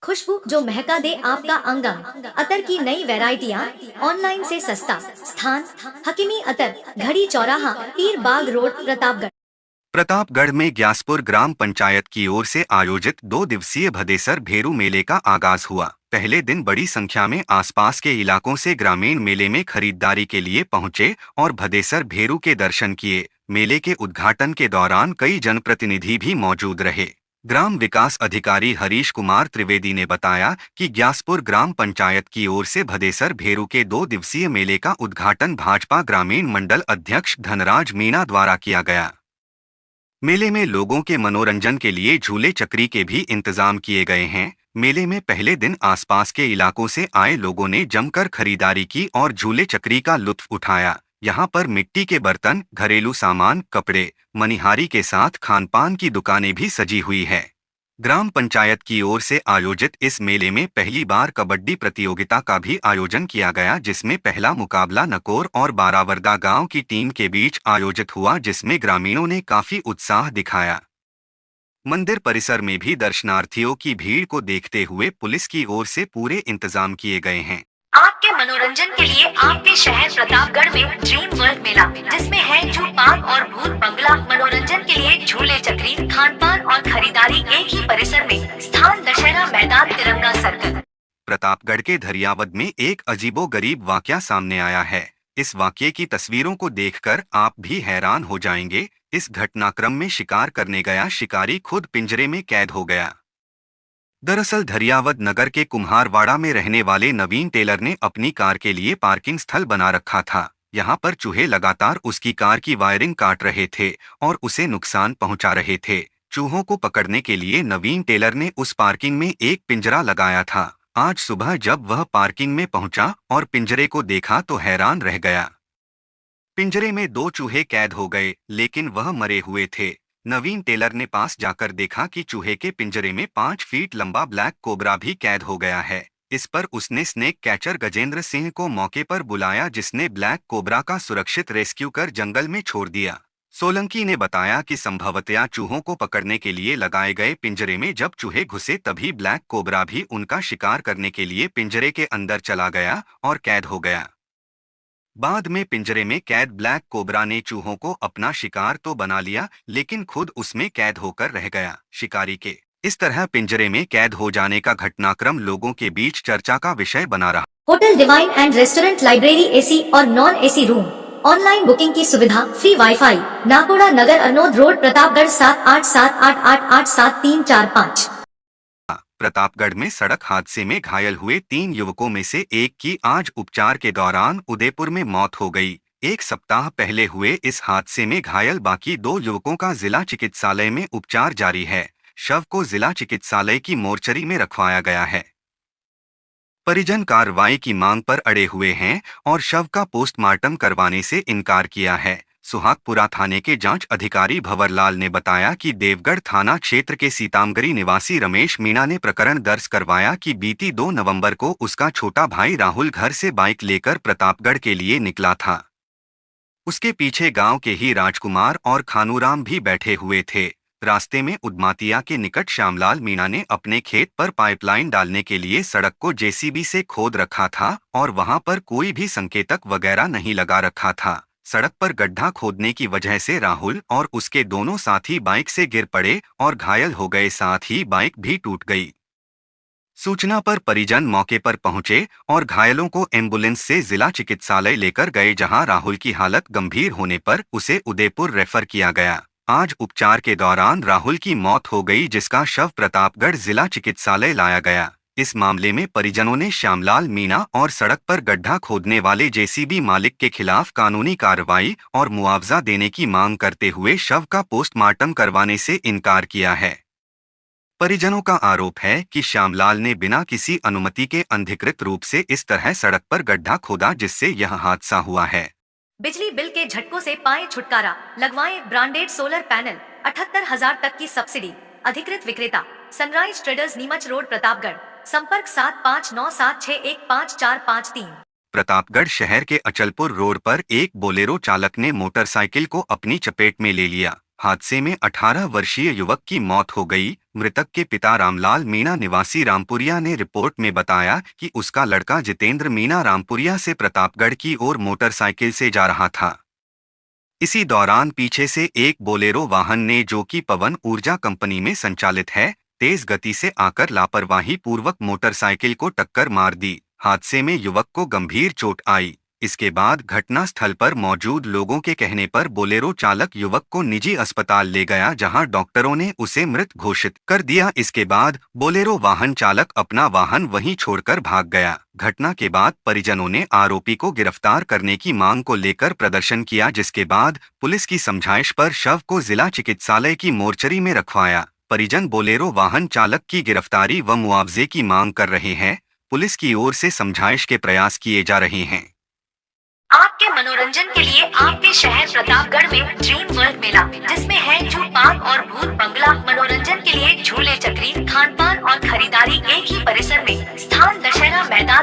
खुशबू जो महका दे आपका अंगम। अतर की नई वैरायटियाँ, ऑनलाइन से सस्ता। स्थान हकीमी अतर, घड़ी चौराहा, पीर बाग रोड, प्रतापगढ़। प्रतापगढ़ में ग्यासपुर ग्राम पंचायत की ओर से आयोजित 2 दिवसीय भदेसर भेरू मेले का आगाज हुआ। पहले दिन बड़ी संख्या में आसपास के इलाकों से ग्रामीण मेले में खरीदारी के लिए पहुंचे और भदेसर भेरू के दर्शन किए। मेले के उद्घाटन के दौरान कई जनप्रतिनिधि भी मौजूद रहे। ग्राम विकास अधिकारी हरीश कुमार त्रिवेदी ने बताया कि ग्यासपुर ग्राम पंचायत की ओर से भदेसर भेरू के 2 दिवसीय मेले का उद्घाटन भाजपा ग्रामीण मंडल अध्यक्ष धनराज मीणा द्वारा किया गया। मेले में लोगों के मनोरंजन के लिए झूले चक्री के भी इंतजाम किए गए हैं। मेले में पहले दिन आसपास के इलाकों से आए लोगों ने जमकर खरीदारी की और झूले चक्री का लुत्फ उठाया। यहाँ पर मिट्टी के बर्तन, घरेलू सामान, कपड़े, मनिहारी के साथ खानपान की दुकानें भी सजी हुई है। ग्राम पंचायत की ओर से आयोजित इस मेले में पहली बार कबड्डी प्रतियोगिता का भी आयोजन किया गया, जिसमें पहला मुकाबला नकोर और बारावरदा गांव की टीम के बीच आयोजित हुआ, जिसमें ग्रामीणों ने काफी उत्साह दिखाया। मंदिर परिसर में भी दर्शनार्थियों की भीड़ को देखते हुए पुलिस की ओर से पूरे इंतजाम किए गए हैं। आपके मनोरंजन के लिए आपके शहर प्रतापगढ़ में ड्रीम वर्ल्ड मेला, जिसमें है जू पार्क और भूत बंगला। मनोरंजन के लिए झूले चक्री, खानपान और खरीदारी एक ही परिसर में। स्थान दशहरा मैदान, तिरंगा सर्कल। प्रतापगढ़ के धरियावद में एक अजीबोगरीब वाकया सामने आया है। इस वाकये की तस्वीरों को देखकर आप भी हैरान हो जाएंगे। इस घटनाक्रम में शिकार करने गया शिकारी खुद पिंजरे में कैद हो गया। दरअसल धरियावद नगर के कुम्हारवाड़ा में रहने वाले नवीन टेलर ने अपनी कार के लिए पार्किंग स्थल बना रखा था। यहाँ पर चूहे लगातार उसकी कार की वायरिंग काट रहे थे और उसे नुकसान पहुंचा रहे थे। चूहों को पकड़ने के लिए नवीन टेलर ने उस पार्किंग में एक पिंजरा लगाया था। आज सुबह जब वह पार्किंग में पहुंचा और पिंजरे को देखा तो हैरान रह गया। पिंजरे में 2 चूहे कैद हो गए, लेकिन वह मरे हुए थे। नवीन टेलर ने पास जाकर देखा कि चूहे के पिंजरे में 5 फीट लंबा ब्लैक कोबरा भी कैद हो गया है। इस पर उसने स्नेक कैचर गजेंद्र सिंह को मौके पर बुलाया, जिसने ब्लैक कोबरा का सुरक्षित रेस्क्यू कर जंगल में छोड़ दिया। सोलंकी ने बताया कि संभवतया चूहों को पकड़ने के लिए लगाए गए पिंजरे में जब चूहे घुसे तभी ब्लैक कोबरा भी उनका शिकार करने के लिए पिंजरे के अंदर चला गया और कैद हो गया। बाद में पिंजरे में कैद ब्लैक कोबरा ने चूहों को अपना शिकार तो बना लिया, लेकिन खुद उसमें कैद होकर रह गया। शिकारी के इस तरह पिंजरे में कैद हो जाने का घटनाक्रम लोगों के बीच चर्चा का विषय बना रहा। Hotel Divine and restaurant, library, AC और non AC room, online booking की सुविधा, free WiFi. Nakoda Nagar, Arnod road, Pratapgarh 7878887345। Pratapgarh में सड़क हादसे में घायल हुए 3 युवकों में से एक की आज उपचार के दौरान उदयपुर में मौत हो गई। एक सप्ताह पहले हुए इस हादसे में घायल बाकी 2 युवकों का जिला चिकित्सालय में उपचार जारी है। शव को जिला चिकित्सालय की मोर्चरी में रखवाया गया है। परिजन कार्रवाई की मांग पर अड़े हुए हैं और शव का पोस्टमार्टम करवाने से इनकार किया है। सुहागपुरा थाने के जांच अधिकारी भंवरलाल ने बताया कि देवगढ़ थाना क्षेत्र के सीतामगरी निवासी रमेश मीणा ने प्रकरण दर्ज करवाया कि बीती 2 नवंबर को उसका छोटा भाई राहुल घर से बाइक लेकर प्रतापगढ़ के लिए निकला था। उसके पीछे गांव के ही राजकुमार और खानूराम भी बैठे हुए थे। रास्ते में उदमातिया के निकट श्यामलाल मीणा ने अपने खेत पर पाइपलाइन डालने के लिए सड़क को जेसीबी से खोद रखा था और वहां पर कोई भी संकेतक वगैरह नहीं लगा रखा था। सड़क पर गड्ढा खोदने की वजह से राहुल और उसके दोनों साथी बाइक से गिर पड़े और घायल हो गए, साथ ही बाइक भी टूट गई। सूचना पर परिजन मौके पर पहुंचे और घायलों को एम्बुलेंस से जिला चिकित्सालय लेकर गए, जहां राहुल की हालत गंभीर होने पर उसे उदयपुर रेफर किया गया। आज उपचार के दौरान राहुल की मौत हो गई, जिसका शव प्रतापगढ़ जिला चिकित्सालय लाया गया। इस मामले में परिजनों ने श्यामलाल मीणा और सड़क पर गड्ढा खोदने वाले जेसीबी मालिक के खिलाफ कानूनी कार्रवाई और मुआवजा देने की मांग करते हुए शव का पोस्टमार्टम करवाने से इनकार किया है। परिजनों का आरोप है कि श्यामलाल ने बिना किसी अनुमति के अनधिकृत रूप से इस तरह सड़क पर गड्ढा खोदा, जिससे यह हादसा हुआ है। बिजली बिल के झटकों से पाए छुटकारा, लगवाएं ब्रांडेड सोलर पैनल, 78,000 तक की सब्सिडी। अधिकृत विक्रेता sunrise traders, Neemuch road, Pratapgarh. संपर्क 7597615453। प्रतापगढ़ शहर के अचलपुर रोड पर एक बोलेरो चालक ने मोटरसाइकिल को अपनी चपेट में ले लिया। हादसे में 18 वर्षीय युवक की मौत हो गई। मृतक के पिता रामलाल मीणा निवासी रामपुरिया ने रिपोर्ट में बताया कि उसका लड़का जितेंद्र मीणा रामपुरिया से प्रतापगढ़ की ओर मोटरसाइकिल से जा रहा था। इसी दौरान पीछे से एक बोलेरो वाहन ने, जो कि पवन ऊर्जा कंपनी में संचालित है, तेज गति से आकर लापरवाही पूर्वक मोटरसाइकिल को टक्कर मार दी। हादसे में युवक को गंभीर चोट आई। इसके बाद घटना स्थल पर मौजूद लोगों के कहने पर बोलेरो चालक युवक को निजी अस्पताल ले गया, जहां डॉक्टरों ने उसे मृत घोषित कर दिया। इसके बाद बोलेरो वाहन चालक अपना वाहन वहीं छोड़कर भाग गया। घटना के बाद परिजनों ने आरोपी को गिरफ्तार करने की मांग को लेकर प्रदर्शन किया, जिसके बाद पुलिस की समझाइश पर शव को जिला चिकित्सालय की मोर्चरी में रखवाया। परिजन बोलेरो वाहन चालक की गिरफ्तारी व मुआवजे की मांग कर रहे हैं। पुलिस की ओर से समझाइश के प्रयास किए जा रहे हैं। आपके मनोरंजन के लिए आपके शहर प्रतापगढ़ में ड्रीम वर्ल्ड मेला, जिसमें है जू पार्क और भूत बंगला। मनोरंजन के लिए झूले चक्री, खान पान और खरीदारी एक ही परिसर में। स्थान दशहरा मैदान